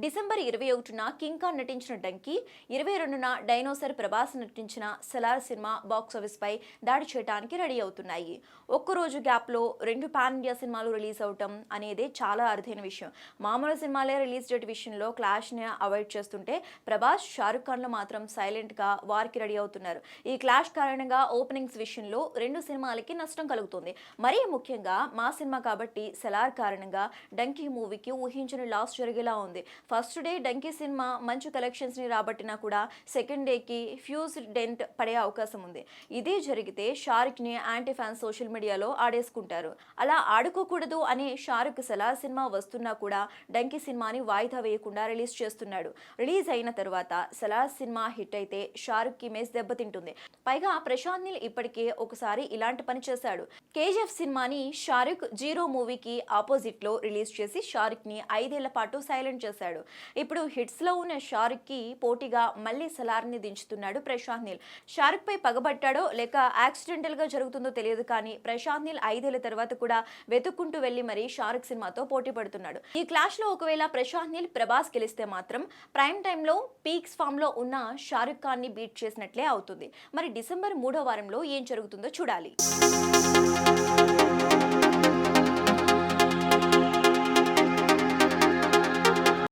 December 21న king Khan నటించిన donkey, 22న dinosaur Prabhas నటించిన cellar cinema box office పై దాడి చేయడానికి రెడీ అవుతున్నాయి. ఒక్కరోజు గ్యాప్లో రెండు పాన్ ఇండియా సినిమాలు రిలీజ్ అవటం అనేది చాలా అరుదైన విషయం. మామూలు సినిమాలే రిలీజ్ డేట్ విషయంలో క్లాష్ని అవాయిడ్ చేస్తుంటే ప్రభాస్, షారుఖ్ ఖాన్లు మాత్రం సైలెంట్గా వార్కి రెడీ అవుతున్నారు. ఈ క్లాష్ కారణంగా ఓపెనింగ్స్ విషయంలో రెండు సినిమాలకి నష్టం కలుగుతుంది. మరీ ముఖ్యంగా మా సినిమా కాబట్టి సెలార్ కారణంగా డంకీ మూవీకి ఊహించని లాస్ జరిగేలా ఉంది. ఫస్ట్ డే డంకీ సినిమా మంచి కలెక్షన్స్ని రాబట్టినా కూడా సెకండ్ డేకి ఫ్యూజ్ డెంట్ పడే అవకాశం ఉంది. ఇదే జరిగితే షారుఖ్ని యాంటీ ఫ్యాన్స్ సోషల్ మీడియాలో ఆడేసుకుంటారు. అలా ఆడుకోకూడదు అనే షారుఖ్ సెలార్ సినిమా వస్తున్నా కూడా డంకీ సినిమాని వాయిదా వేయకుండా రిలీజ్ చేస్తున్నాడు. రిలీజ్ అయిన తర్వాత సెలార్ సినిమా హిట్ అయితే షారుఖ్ ఇమేజ్ దెబ్బతింటుంది. పైగా ప్రశాంత్ నీల్ ఇప్పటికే ఒకసారి ఇలాంటి పని చేశాడు. కేజీఎఫ్ సినిమాని షారుఖ్ జీరో మూవీకి ఆపోజిట్ లో రిలీజ్ చేసి షారుఖ్ ని 5 ఏళ్ల పాటు సైలెంట్ చేశాడు. ఇప్పుడు హిట్స్ లో ఉన్న షారుఖ్ కి పోటీగా మళ్ళీ సెలార్ ని దించుతున్నాడు ప్రశాంత్ నీల్. షారుఖ్ పై పగబట్టాడో లేక యాక్సిడెంటల్ గా జరుగుతుందో తెలియదు కానీ ప్రశాంత్ నీల్ 5 ఏళ్ల తర్వాత కూడా వెతుక్కుంటూ వెళ్లి మరి షారుఖ్ సినిమాతో పోటీ పడుతున్నాడు. ఈ క్లాష్ లో ఒకవేళ ప్రశాంత్ నీల్ ప్రభాస్ గెలిస్తే మాత్రం ప్రైమ్ టైమ్ లో పీక్స్ ఫామ్ లో ఉన్న షారుఖ్ ఖాన్ ని బీట్ చేసినట్లే అవుతుంది. మరి డిసెంబర్ 3వ వారంలో ఏం జరుగుతుందో చూడాలి.